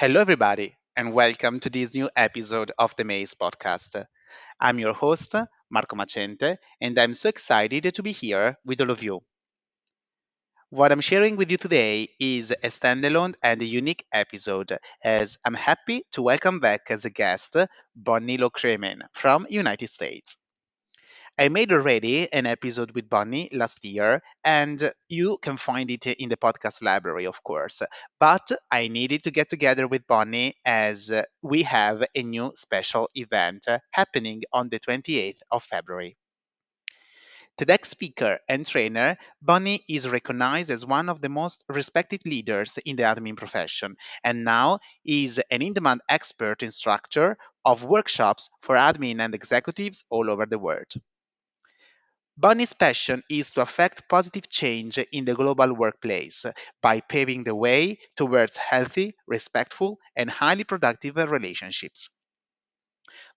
Hello, everybody, and welcome to this new episode of the MACE podcast. I'm your host, Marco Macente, and I'm so excited to be here with all of you. What I'm sharing with you today is a standalone and a unique episode, as I'm happy to welcome back as a guest Bonnie Low-Kramen from United States. I made already an episode with Bonnie last year, and you can find it in the podcast library, of course. But I needed to get together with Bonnie as we have a new special event happening on the 28th of February. TEDx speaker and trainer, Bonnie is recognized as one of the most respected leaders in the admin profession, and now is an in demand expert instructor of workshops for admin and executives all over the world. Bonnie's passion is to affect positive change in the global workplace by paving the way towards healthy, respectful, and highly productive relationships.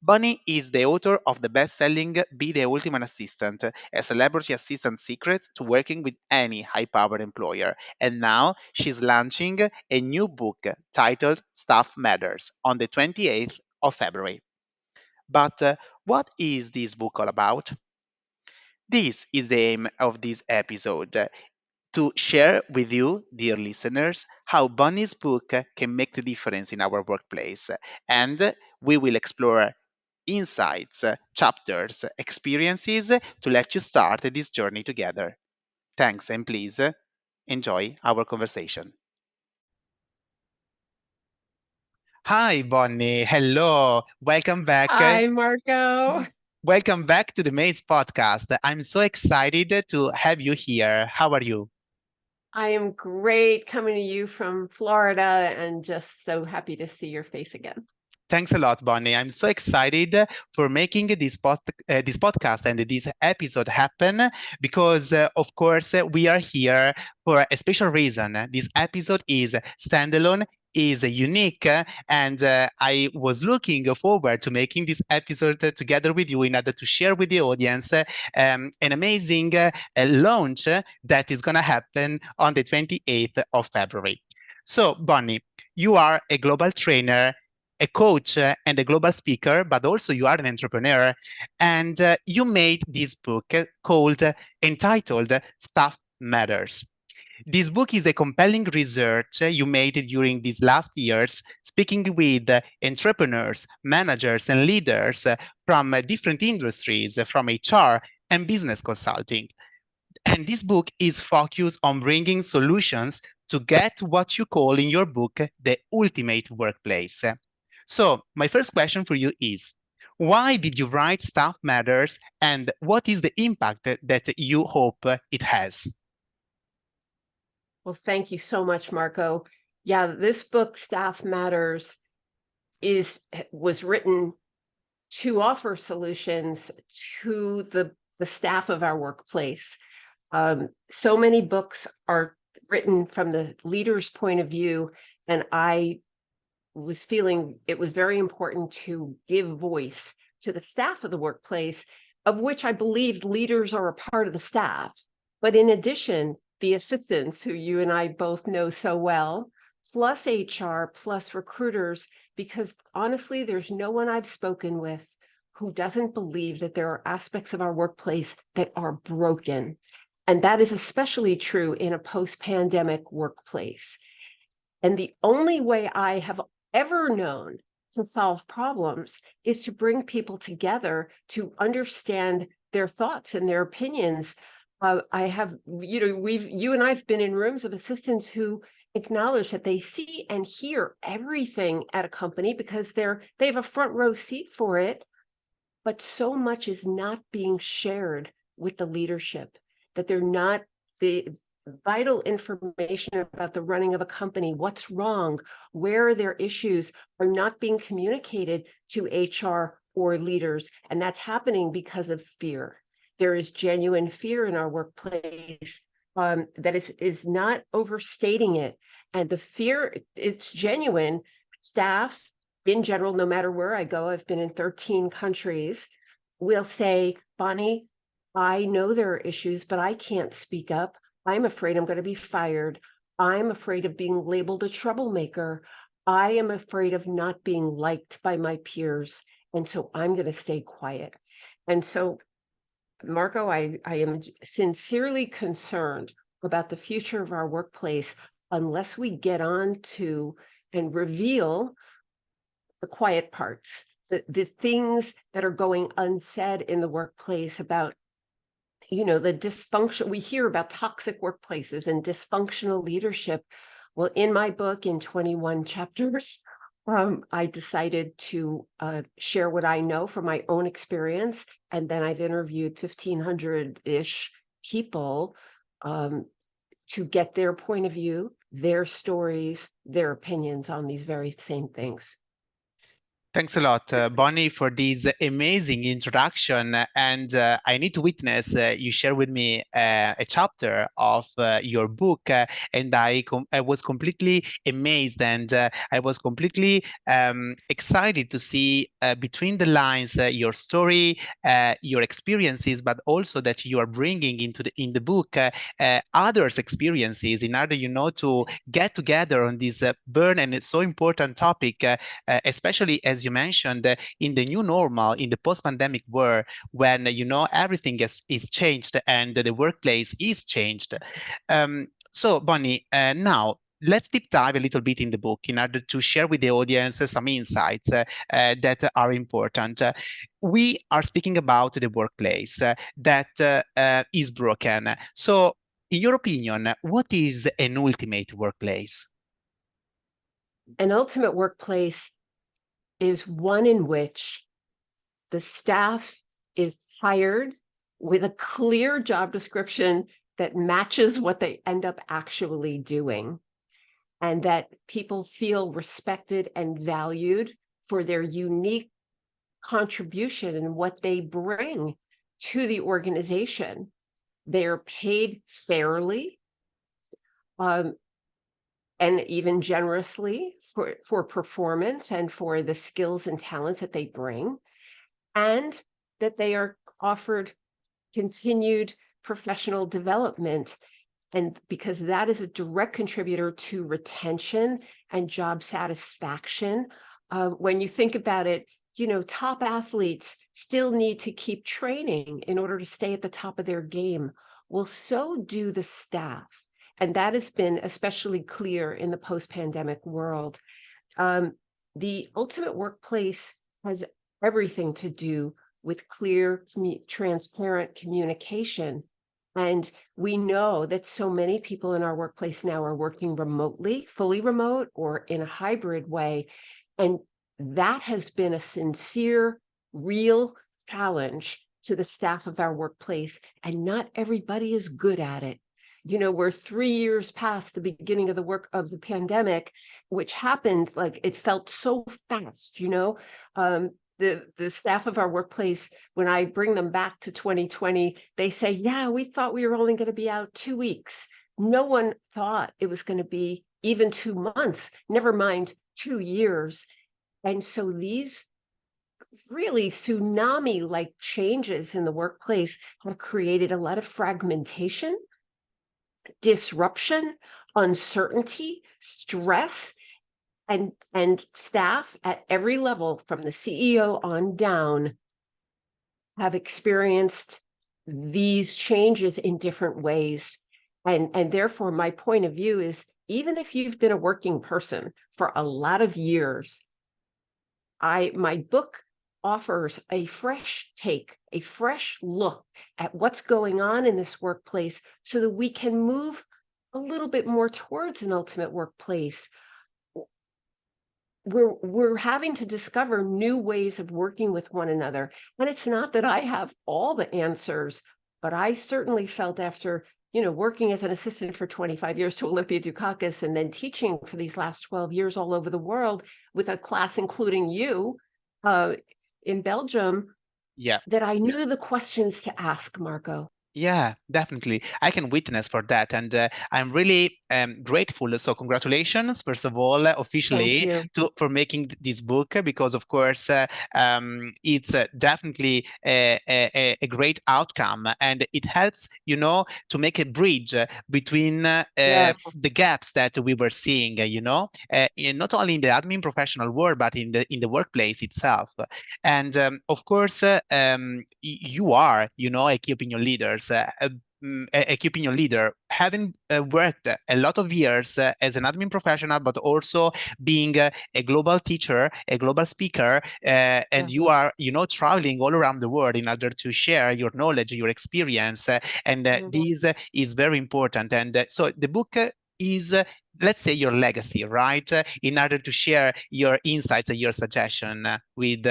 Bonnie is the author of the best selling Be the Ultimate Assistant, a celebrity assistant secret to working with any high powered employer. And now she's launching a new book titled Stuff Matters on the 28th of February. But what is this book all about? This is the aim of this episode to share with you, dear listeners, how Bonnie's book can make the difference in our workplace. And we will explore insights, chapters, experiences to let you start this journey together. Thanks, and please enjoy our conversation. Hi, Bonnie. Hello. Welcome back. Hi, Marco. Welcome back to the Maze podcast. I'm so excited to have you here. How are you? I am great coming to you from Florida and just so happy to see your face again. Thanks a lot, Bonnie. I'm so excited for making this podcast and this episode happen because, of course, we are here for a special reason. This episode is standalone, is unique, and I was looking forward to making this episode together with you in order to share with the audience an amazing launch that is going to happen on the 28th of February. So, Bonnie, you are a global trainer, a coach, and a global speaker, but also you are an entrepreneur. And you made this book called, entitled Stuff Matters. This book is a compelling research you made during these last years, speaking with entrepreneurs, managers, and leaders from different industries, from HR and business consulting. And this book is focused on bringing solutions to get what you call in your book the ultimate workplace. So, my first question for you is, why did you write Stuff Matters, and what is the impact that you hope it has? Well, thank you so much, Marco. Yeah, this book, Staff Matters, was written to offer solutions to the staff of our workplace. So many books are written from the leader's point of view, and I was feeling it was very important to give voice to the staff of the workplace, of which I believe leaders are a part of the staff. But in addition, the assistants, who you and I both know so well, plus HR, plus recruiters, because honestly, there's no one I've spoken with who doesn't believe that there are aspects of our workplace that are broken. And that is especially true in a post-pandemic workplace. And the only way I have ever known to solve problems is to bring people together to understand their thoughts and their opinions. I have, you and I've been in rooms of assistants who acknowledge that they see and hear everything at a company because they have a front row seat for it, but so much is not being shared with the leadership, that they're not the vital information about the running of a company, what's wrong, where are their issues, are not being communicated to HR or leaders. And that's happening because of fear. There is genuine fear in our workplace that is not overstating it. And the fear is genuine. Staff in general, no matter where I go, I've been in 13 countries, will say, Bonnie, I know there are issues, but I can't speak up. I'm afraid I'm going to be fired. I'm afraid of being labeled a troublemaker. I am afraid of not being liked by my peers, and so I'm going to stay quiet. And so, Marco, I am sincerely concerned about the future of our workplace unless we get on to and reveal the quiet parts, the things that are going unsaid in the workplace about, the dysfunction. We hear about toxic workplaces and dysfunctional leadership. Well, in my book, in 21 chapters, I decided to share what I know from my own experience. And then I've interviewed 1,500-ish people to get their point of view, their stories, their opinions on these very same things. Thanks a lot, Bonnie, for this amazing introduction. And I need to witness you share with me a chapter of your book, and I was completely amazed, and I was completely excited to see between the lines your story, your experiences, but also that you are bringing in the book others' experiences in order, to get together on this burn and it's so important topic, especially as you mentioned, in the new normal, in the post-pandemic world, when everything is changed and the workplace is changed. So, Bonnie, now let's deep dive a little bit in the book in order to share with the audience some insights that are important. We are speaking about the workplace that is broken. So, in your opinion, what is an ultimate workplace? An ultimate workplace is one in which the staff is hired with a clear job description that matches what they end up actually doing, and that people feel respected and valued for their unique contribution and what they bring to the organization. They're paid fairly, and even generously for performance and for the skills and talents that they bring, and that they are offered continued professional development. And because that is a direct contributor to retention and job satisfaction. When you think about it, top athletes still need to keep training in order to stay at the top of their game. Well, so do the staff. And that has been especially clear in the post-pandemic world. The ultimate workplace has everything to do with clear, transparent communication. And we know that so many people in our workplace now are working remotely, fully remote, or in a hybrid way. And that has been a sincere, real challenge to the staff of our workplace. And not everybody is good at it. We're 3 years past the beginning of the pandemic, which happened like it felt so fast. The staff of our workplace, when I bring them back to 2020, they say, yeah, we thought we were only going to be out 2 weeks. No one thought it was going to be even 2 months, never mind 2 years. And so these really tsunami-like changes in the workplace have created a lot of fragmentation, disruption, uncertainty, stress, and staff at every level from the CEO on down have experienced these changes in different ways. And therefore, my point of view is, even if you've been a working person for a lot of years, my book offers a fresh take, a fresh look at what's going on in this workplace so that we can move a little bit more towards an ultimate workplace. We're having to discover new ways of working with one another. And it's not that I have all the answers, but I certainly felt after, working as an assistant for 25 years to Olympia Dukakis and then teaching for these last 12 years all over the world with a class including you in Belgium, Yeah. that I knew the questions to ask, Marco. Yeah, definitely. I can witness for that. And I'm really grateful. So, congratulations, first of all, Thank officially, you. for making this book, because, of course, it's definitely a great outcome. And it helps, to make a bridge between Yes. the gaps that we were seeing, not only in the admin professional world, but in the workplace itself. And of course, you are, a key opinion leaders. A key opinion leader, having worked a lot of years as an admin professional, but also being a global teacher, a global speaker, and Yeah. you are, traveling all around the world in order to share your knowledge, your experience, and Mhm. this is very important. And so the book is let's say your legacy, right? In order to share your insights and your suggestion with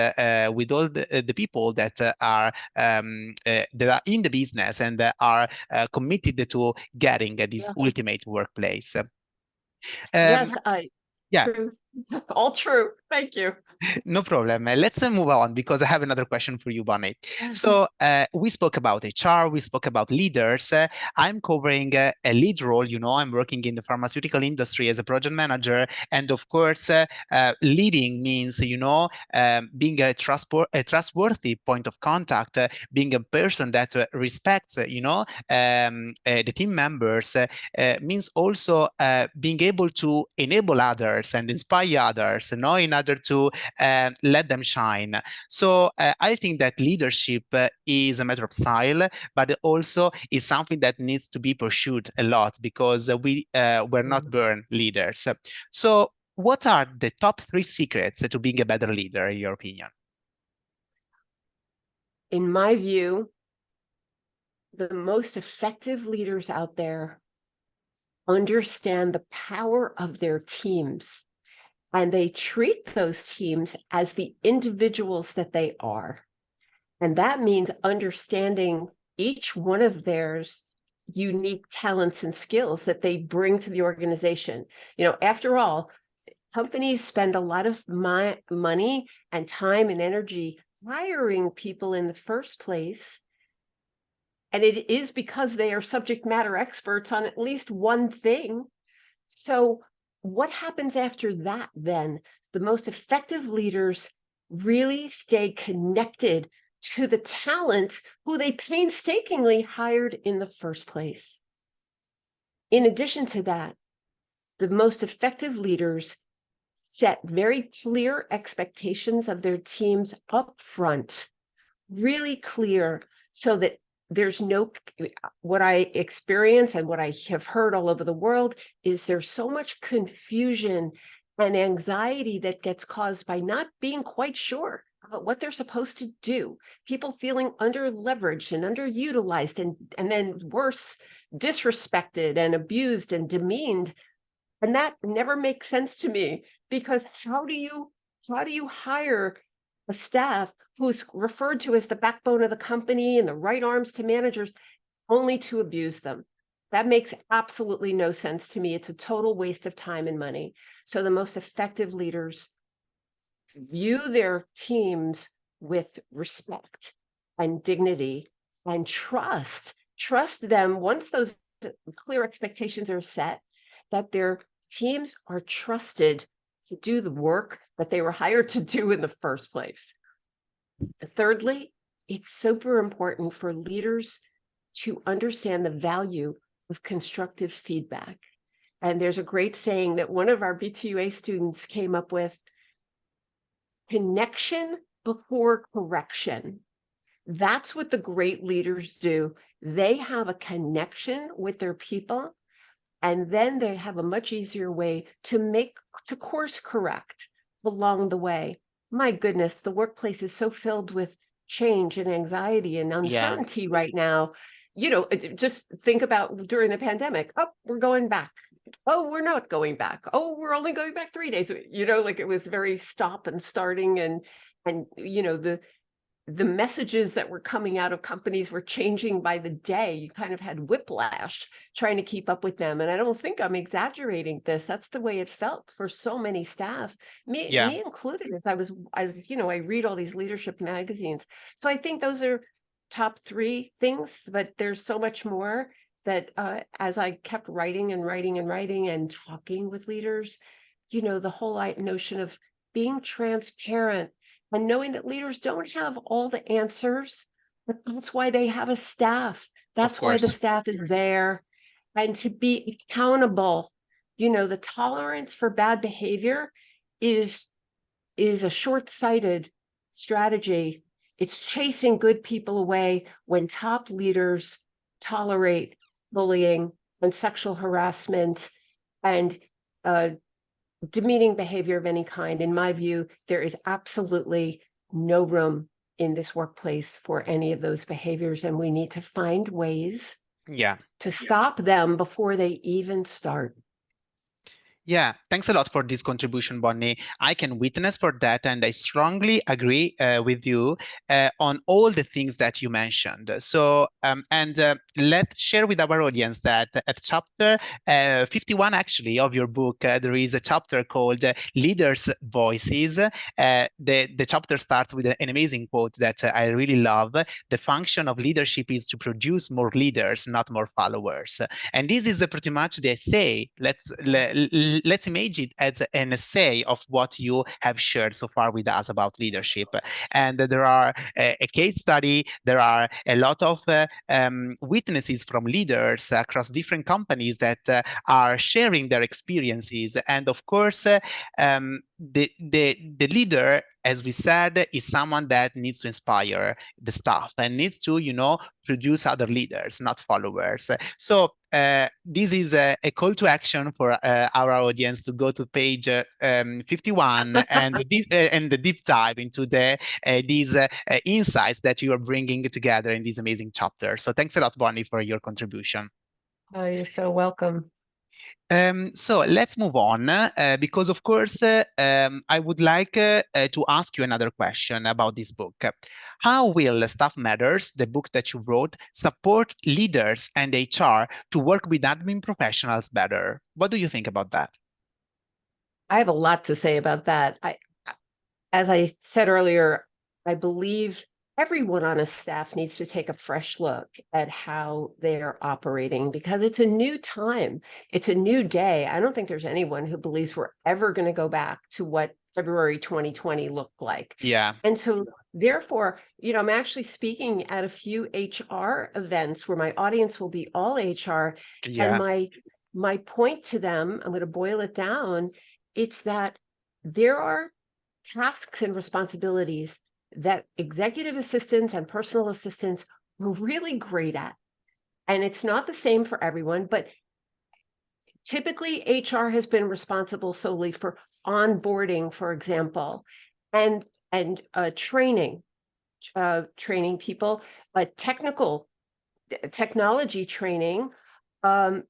all the people that are in the business and are committed to getting this Yeah. ultimate workplace. Um, Yes, I yeah, true. All true. Thank you. no problem. Let's move on because I have another question for you, Bonnie. So we spoke about HR, we spoke about leaders. I'm covering a lead role. I'm working in the pharmaceutical industry as a project manager, and of course, leading means being a trustworthy point of contact, being a person that respects the team members. Means also being able to enable others and inspire others, in order to let them shine. So I think that leadership is a matter of style, but also is something that needs to be pursued a lot because we're not Mhm. born leaders. So what are the top 3 secrets to being a better leader, in your opinion? In my view, the most effective leaders out there understand the power of their teams, and they treat those teams as the individuals that they are. And that means understanding each one of theirs unique talents and skills that they bring to the organization. After all, companies spend a lot of money and time and energy hiring people in the first place. And it is because they are subject matter experts on at least one thing. So, what happens after that then? The most effective leaders really stay connected to the talent who they painstakingly hired in the first place. In addition to that, the most effective leaders set very clear expectations of their teams up front, really clear, so that there's no what I experience and what I have heard all over the world is there's so much confusion and anxiety that gets caused by not being quite sure about what they're supposed to do. People feeling under leveraged and underutilized and then worse, disrespected and abused and demeaned. And that never makes sense to me because how do you hire a staff who's referred to as the backbone of the company and the right arms to managers only to abuse them? That makes absolutely no sense to me. It's a total waste of time and money. So the most effective leaders view their teams with respect and dignity and trust. Trust them once those clear expectations are set, that their teams are trusted to do the work that they were hired to do in the first place. Thirdly, it's super important for leaders to understand the value of constructive feedback. And there's a great saying that one of our BTUA students came up with: connection before correction. That's what the great leaders do. They have a connection with their people, and then they have a much easier way to course correct along the way. My goodness, the workplace is so filled with change and anxiety and Yeah, uncertainty right now. Just think about during the pandemic. Oh, we're going back. Oh, we're not going back. Oh, we're only going back 3 days. Like it was very stop and starting, and the messages that were coming out of companies were changing by the day. You kind of had whiplash trying to keep up with them. And I don't think I'm exaggerating this. That's the way it felt for so many staff, me yeah, me included, as I read all these leadership magazines. So I think those are top three things, but there's so much more that as I kept writing and writing and writing and talking with leaders, the whole notion of being transparent and knowing that leaders don't have all the answers, but that's why they have a staff. Of That's why the course. staff is there. And to be accountable, the tolerance for bad behavior is a short-sighted strategy. It's chasing good people away when top leaders tolerate bullying and sexual harassment and demeaning behavior of any kind. In my view, there is absolutely no room in this workplace for any of those behaviors, and we need to find ways Yeah. to stop them before they even start. Yeah, thanks a lot for this contribution, Bonnie. I can witness for that, and I strongly agree with you on all the things that you mentioned. So, let's share with our audience that at chapter 51, actually, of your book, there is a chapter called Leaders' Voices. The chapter starts with an amazing quote that I really love. The function of leadership is to produce more leaders, not more followers. And this is pretty much the essay. Let's imagine it as an essay of what you have shared so far with us about leadership. And there are a case study, there are a lot of witnesses from leaders across different companies that are sharing their experiences. And of course, the leader, as we said, is someone that needs to inspire the staff and needs to, produce other leaders, not followers. So this is a call to action for our audience to go to page 51 and the deep dive into these insights that you are bringing together in this amazing chapter. So thanks a lot, Bonnie, for your contribution. Oh, you're so welcome. So let's move on because, of course, I would like to ask you another question about this book. How will Staff Matters, the book that you wrote, support leaders and HR to work with admin professionals better? What do you think about that? I have a lot to say about that. As I said earlier, I believe everyone on a staff needs to take a fresh look at how they're operating because it's a new time. It's a new day. I don't think there's anyone who believes we're ever going to go back to what February 2020 looked like. Yeah. And so therefore, I'm actually speaking at a few HR events where my audience will be all HR. And Yeah. my point to them, I'm going to boil it down, it's that there are tasks and responsibilities that executive assistants and personal assistants are really great at. And it's not the same for everyone, but typically HR has been responsible solely for onboarding, for example, and training people, technology training, the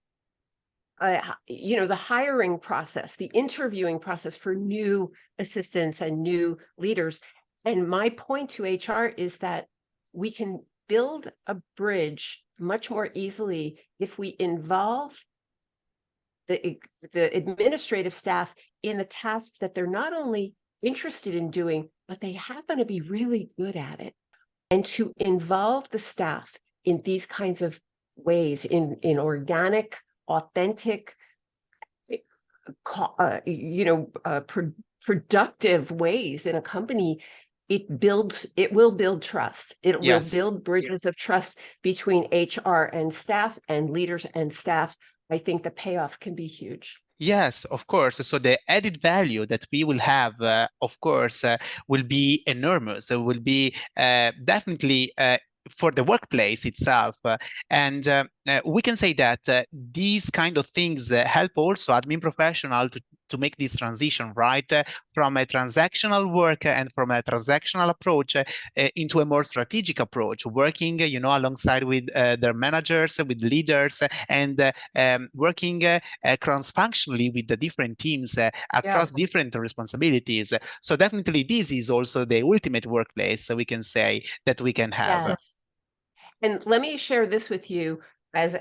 hiring process, the interviewing process for new assistants and new leaders. And my point to HR is that we can build a bridge much more easily if we involve the administrative staff in the tasks that they're not only interested in doing, but they happen to be really good at it. And to involve the staff in these kinds of ways, in organic, authentic, productive ways in a company, it will build trust. It will Yes. build bridges of trust between HR and staff and leaders and staff. I think the payoff can be huge. Yes, of course. So the added value that we will have, of course, will be enormous. It will be definitely for the workplace itself. And we can say that these kind of things help also admin professional to make this transition, right? From a transactional work and from a transactional approach into a more strategic approach, working, alongside with their managers, with leaders, and working cross-functionally with the different teams Yeah. across different responsibilities. So definitely this is also the ultimate workplace, so we can say, that we can have. Yes. And let me share this with you as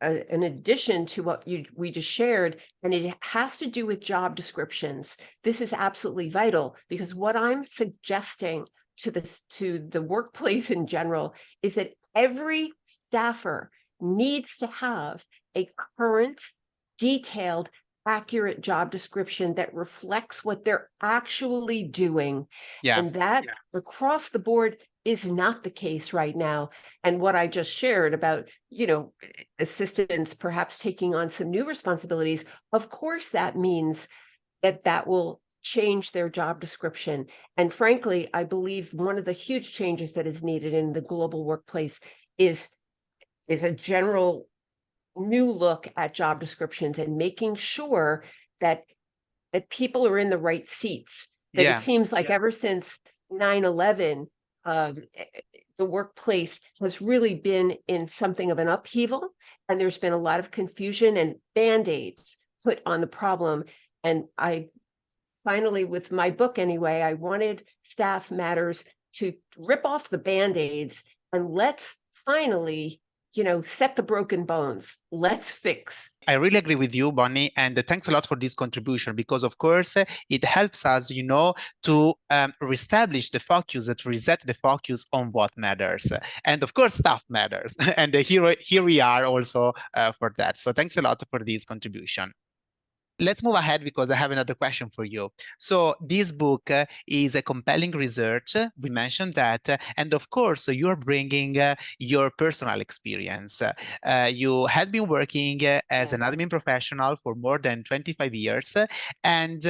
an addition to what we just shared, and it has to do with job descriptions. This is absolutely vital because what I'm suggesting to the workplace in general is that every staffer needs to have a current, detailed, accurate job description that reflects what they're actually doing. Yeah. And that across the board is not the case right now. And what I just shared about, assistants perhaps taking on some new responsibilities, of course, that means that will change their job description. And frankly, I believe one of the huge changes that is needed in the global workplace is a general new look at job descriptions and making sure that people are in the right seats. That it Yeah. seems like ever since 9/11, the workplace has really been in something of an upheaval, and there's been a lot of confusion and band-aids put on the problem. And I finally, with my book anyway, I wanted Staff Matters to rip off the band-aids and let's finally, set the broken bones. Let's fix. I really agree with you, Bonnie, and thanks a lot for this contribution because, of course, it helps us, to reestablish the focus, to reset the focus on what matters, and of course, stuff matters, and here we are also for that. So thanks a lot for this contribution. Let's move ahead because I have another question for you. So this book is a compelling research. We mentioned that, and of course, you're bringing your personal experience. You had been working as an Yes. admin professional for more than 25 years, and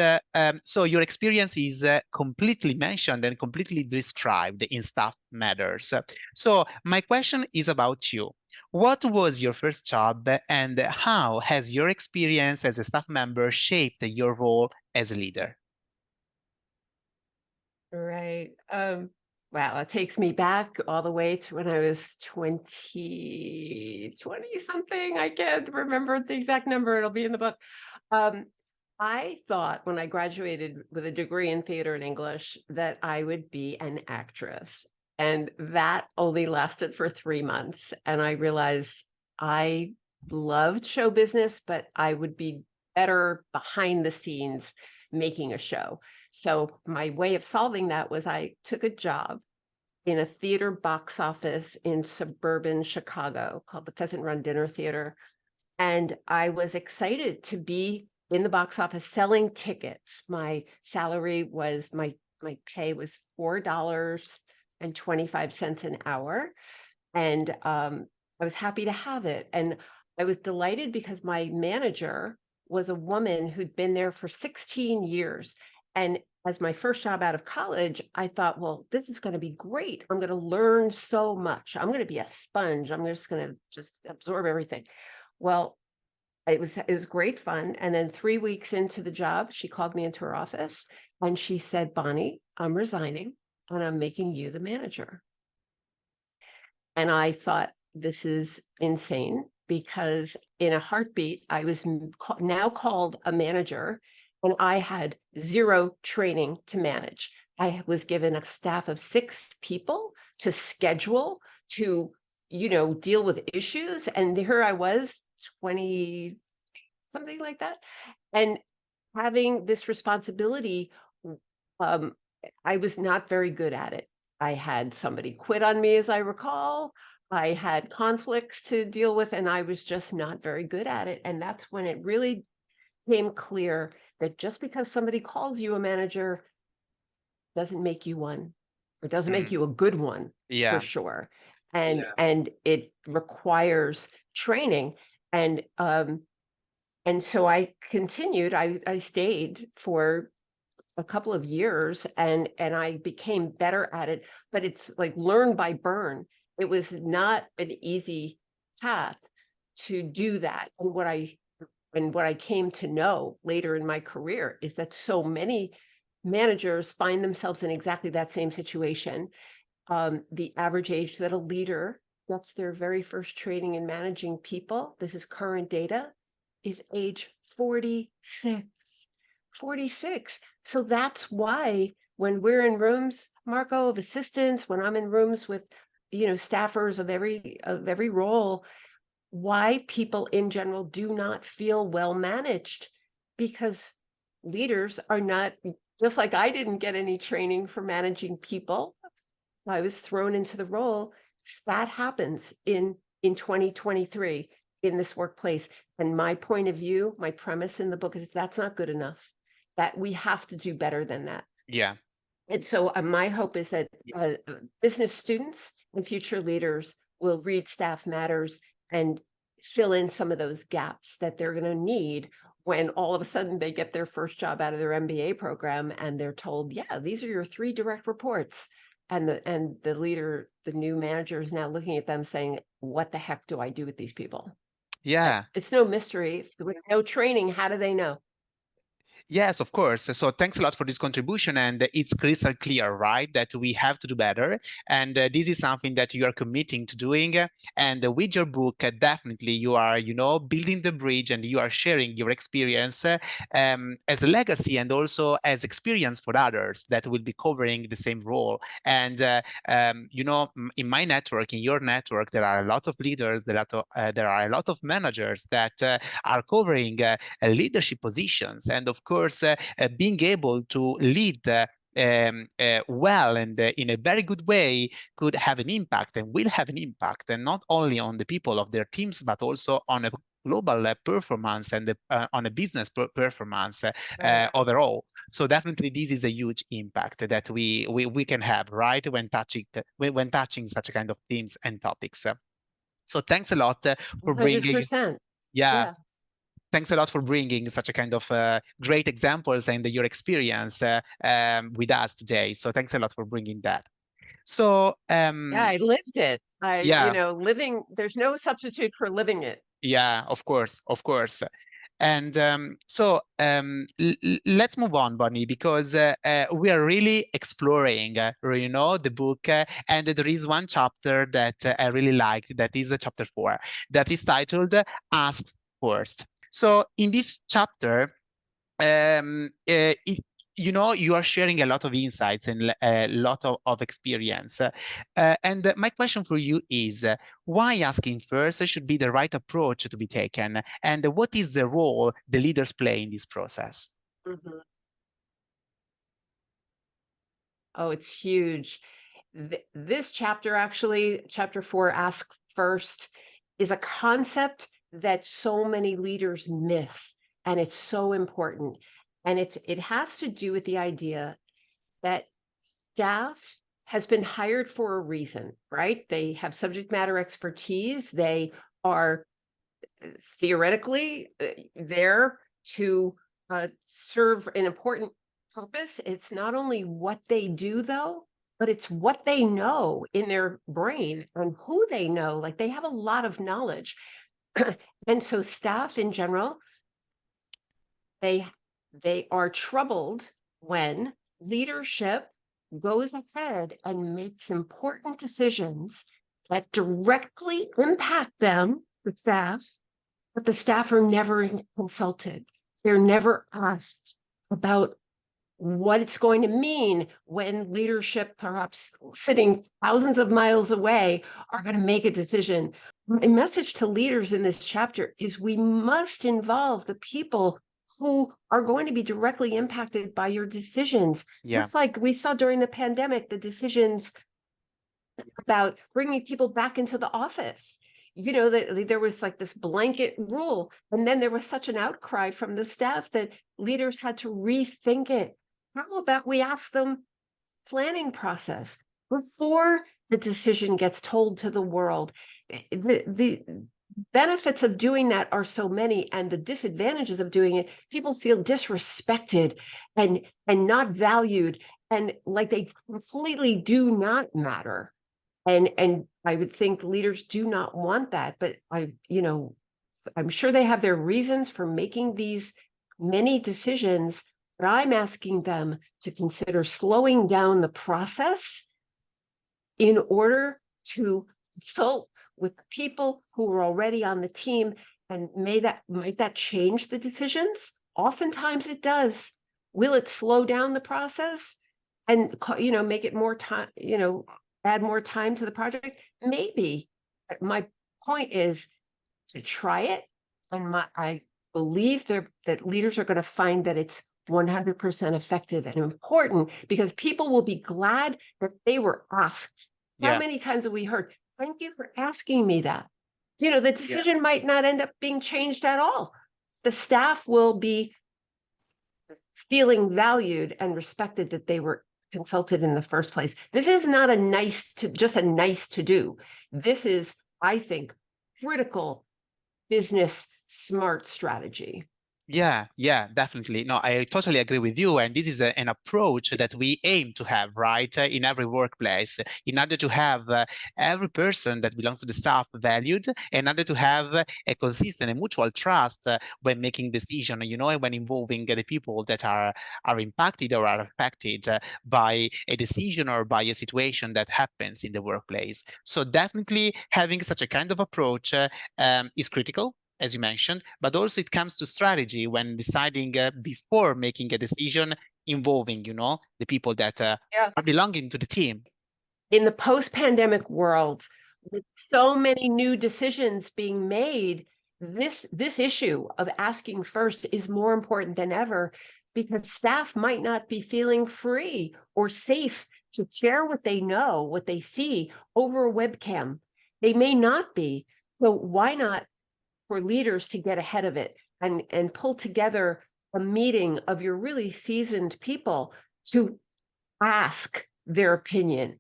so your experience is completely mentioned and completely described in Staff Matters. So my question is about you. What was your first job and how has your experience as a staff member shaped your role as a leader? Right. Wow, it takes me back all the way to when I was 20 something. I can't remember the exact number. It'll be in the book. Um, I thought when I graduated with a degree in theater and English that I would be an actress. And that only lasted for 3 months. And I realized I loved show business, but I would be better behind the scenes making a show. So my way of solving that was I took a job in a theater box office in suburban Chicago called the Pheasant Run Dinner Theater. And I was excited to be in the box office selling tickets. My salary was my pay was $4.25 an hour. And I was happy to have it. And I was delighted because my manager was a woman who'd been there for 16 years. And as my first job out of college, I thought, well, this is going to be great. I'm going to learn so much. I'm going to be a sponge. I'm just going to just absorb everything. Well, it was great fun. And then 3 weeks into the job, she called me into her office and she said, Bonnie, I'm resigning and I'm making you the manager. And I thought, this is insane because in a heartbeat, I was now called a manager and I had zero training to manage. I was given a staff of 6 people to schedule, to, deal with issues. And here I was, 20, something like that. And having this responsibility, um, I was not very good at it. I had somebody quit on me, as I recall. I had conflicts to deal with, and I was just not very good at it. And that's when it really became clear that just because somebody calls you a manager doesn't make you one, or doesn't make Mm, you a good one for yeah. sure. And it requires training. And so I continued. I stayed for a couple of years and I became better at it, but it's like learn by burn. It was not an easy path to do that. And what I came to know later in my career is that so many managers find themselves in exactly that same situation. The average age that a leader gets their very first training in managing people, this is current data, is age 46. 46. So that's why when we're in rooms, Marco, of assistants, when I'm in rooms with, staffers of every role, why people in general do not feel well managed, because leaders are not, just like I didn't get any training for managing people. I was thrown into the role. That happens in 2023 in this workplace. And my point of view, my premise in the book is that's not good enough. That we have to do better than that. Yeah. And so my hope is that business students and future leaders will read Staff Matters and fill in some of those gaps that they're going to need when all of a sudden they get their first job out of their MBA program and they're told, yeah, these are your 3 direct reports. And the leader, the new manager is now looking at them saying, what the heck do I do with these people? Yeah. It's no mystery. With no training, how do they know? Yes, of course. So thanks a lot for this contribution. And it's crystal clear, right, that we have to do better. And this is something that you are committing to doing. And with your book, definitely you are, building the bridge and you are sharing your experience as a legacy and also as experience for others that will be covering the same role. And, in my network, in your network, there are a lot of leaders, there are a lot of managers that are covering leadership positions. And of course, being able to lead well and in a very good way could have an impact and will have an impact, and not only on the people of their teams, but also on a global performance and on a business performance Right. overall. So definitely, this is a huge impact that we can have, right, when touching such a kind of themes and topics. So thanks a lot for bringing, 100%. yeah, Yeah. thanks a lot for bringing such a kind of great examples and your experience with us today. So thanks a lot for bringing that. So Yeah, I lived it. yeah, Living, there's no substitute for living it. yeah, of course, of course. And let's move on, Bonnie, because we are really exploring, the book, and there is one chapter that I really liked. That is chapter 4, that is titled "Ask First." So in this chapter, you are sharing a lot of insights and a lot of experience. And my question for you is, why asking first should be the right approach to be taken? And what is the role the leaders play in this process? Mhm. Oh, it's huge. This chapter, actually, chapter 4, Ask First, is a concept that so many leaders miss, and it's so important. And it has to do with the idea that staff has been hired for a reason, right? They have subject matter expertise. They are theoretically there to serve an important purpose. It's not only what they do, though, but it's what they know in their brain and who they know. Like, they have a lot of knowledge. And so staff in general, they they are troubled when leadership goes ahead and makes important decisions that directly impact them, the staff, but the staff are never consulted. They're never asked about what it's going to mean when leadership, perhaps sitting thousands of miles away, are going to make a decision. My message to leaders in this chapter is we must involve the people who are going to be directly impacted by your decisions. Yeah, Just like we saw during the pandemic, the decisions about bringing people back into the office. That there was like this blanket rule, and then there was such an outcry from the staff that leaders had to rethink it. How about we ask them planning process before the decision gets told to the world? The benefits of doing that are so many, and the disadvantages of doing it, people feel disrespected and not valued, and like they completely do not matter. And I would think leaders do not want that, but I'm sure they have their reasons for making these many decisions, but I'm asking them to consider slowing down the process in order to consult with people who are already on the team, and might that change the decisions? Oftentimes it does. Will it slow down the process and make it more time, add more time to the project? Maybe. But my point is to try it, and I believe that leaders are going to find that it's 100% effective and important because people will be glad that they were asked. How Yeah. many times have we heard, thank you for asking me that? You know, the Yeah. decision might not end up being changed at all. The staff will be feeling valued and respected that they were consulted in the first place. This is not just a nice to do. This is, I think, critical business smart strategy. Yeah, yeah, definitely. No, I totally agree with you. And this is an approach that we aim to have, right, in every workplace, in order to have every person that belongs to the staff valued, in order to have a consistent and mutual trust when making decision, and when involving the people that are impacted or are affected by a decision or by a situation that happens in the workplace. So definitely having such a kind of approach is critical, as you mentioned, but also it comes to strategy when deciding before making a decision involving, the people that Yeah. are belonging to the team. In the post-pandemic world, with so many new decisions being made, this issue of asking first is more important than ever because staff might not be feeling free or safe to share what they know, what they see over a webcam. They may not be. So why not for leaders to get ahead of it and pull together a meeting of your really seasoned people to ask their opinion,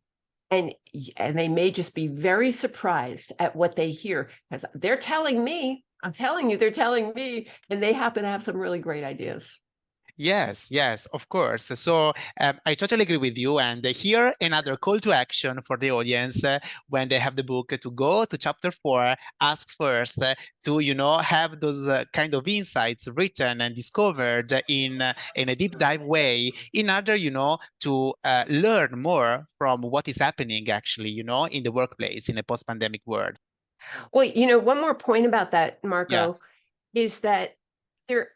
and they may just be very surprised at what they hear because they're telling me, I'm telling you, they're telling me, and they happen to have some really great ideas. Yes, yes, of course. So I totally agree with you. And here, another call to action for the audience when they have the book to go to chapter 4, ask first to, have those kind of insights written and discovered in a deep dive way in order, to learn more from what is happening actually, in the workplace in a post-pandemic world. Well, one more point about that, Yeah. Marco, is that there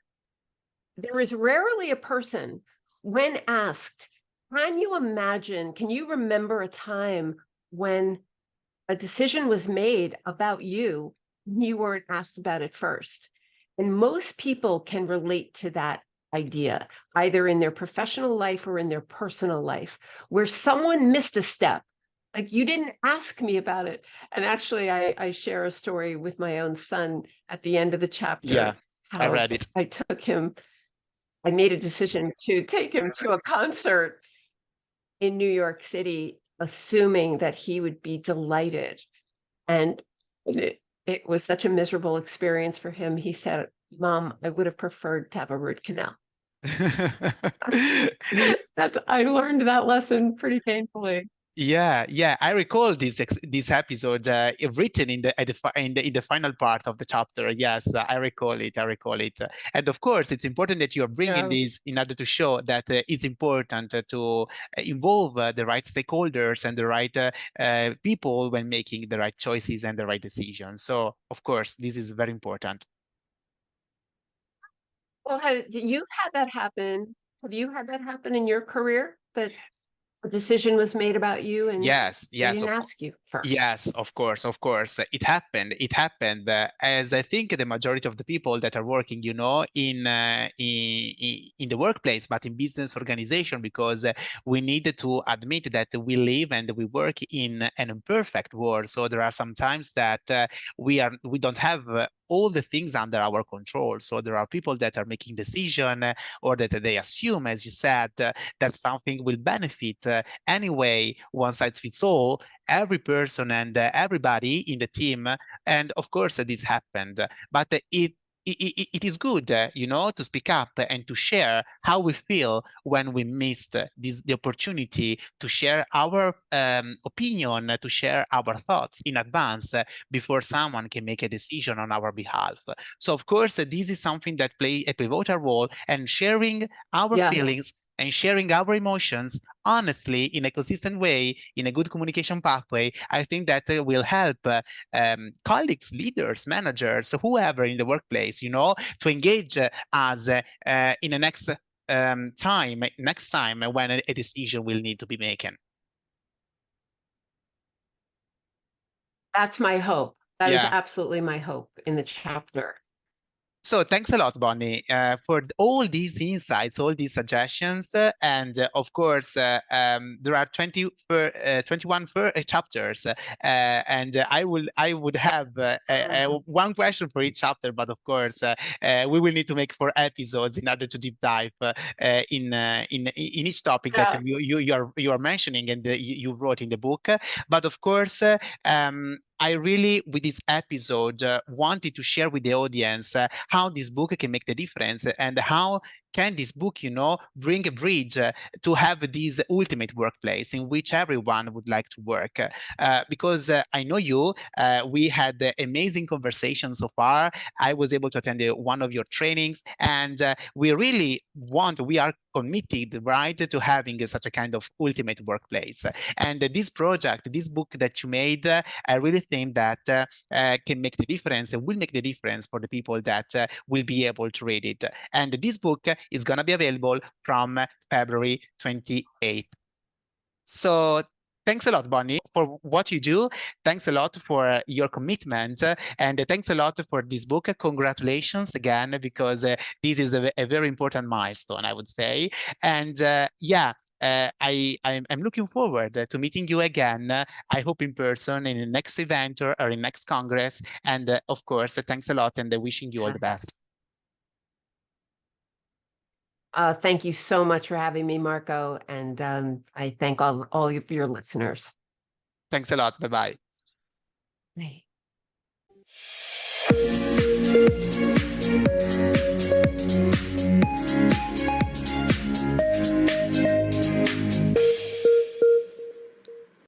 there is rarely a person when asked, can you remember a time when a decision was made about you, you weren't asked about it first. And most people can relate to that idea, either in their professional life or in their personal life, where someone missed a step. Like you didn't ask me about it. And actually, I share a story with my own son at the end of the Yeah, chapter, I how read it. I made a decision to take him to a concert in New York City, assuming that he would be delighted. And it was such a miserable experience for him. He said, "Mom, I would have preferred to have a root canal." I learned that lesson pretty painfully. Yeah, yeah, I recall this episode written in the final part of the chapter. Yes, I recall it. I recall it. And of course, it's important that you are bringing Yeah. this in order to show that it's important to involve the right stakeholders and the right people when making the right choices and the right decisions. So, of course, this is very important. Well, have you had that happen? Have you had that happen in your career that a decision was made about you and Yes, they yes, didn't of ask you first? Yes, of course, of course. It happened. It happened. As I think the majority of the people that are working, in the workplace, but in business organization, because we need to admit that we live and we work in an imperfect world. So there are some times that we don't have all the things under our control. So there are people that are making decision or that they assume, as you said, that something will benefit anyway, one size fits all every person and everybody in the team. And of course, this happened, but it is good, to speak up and to share how we feel when we missed the opportunity to share our opinion, to share our thoughts in advance before someone can make a decision on our behalf. So, of course, this is something that play a pivotal role, and sharing our Yeah. feelings and sharing our emotions honestly in a consistent way, in a good communication pathway, I think that will help colleagues, leaders, managers, whoever in the workplace, to engage us in the next time when a decision will need to be made. That's my hope. That is Yeah. absolutely my hope in the chapter. So thanks a lot, Bonnie, for all these insights, all these suggestions, and of course, there are 21 chapters, and I would have one question for each chapter, but of course, we will need to make 4 episodes in order to deep dive in each topic that Yeah. you are mentioning and you wrote in the book. But of course, I really, with this episode, wanted to share with the audience how this book can make the difference and how can this book, bring a bridge to have this ultimate workplace in which everyone would like to work. Because I know you, we had amazing conversations so far. I was able to attend one of your trainings, and we are committed, right, to having such a kind of ultimate workplace. And this project, this book that you made, I really think that can make the difference and will make the difference for the people that will be able to read it. And this book is going to be available from February 28th. So thanks a lot, Bonnie, for what you do. Thanks a lot for your commitment. And thanks a lot for this book. Congratulations again, because this is a very important milestone, I would say. And yeah, I'm looking forward to meeting you again. I hope in person in the next event or in next Congress. And of course, thanks a lot and wishing you all the best. Thank you so much for having me, Marco, and I thank all of your listeners. Thanks a lot. Bye bye. Bye.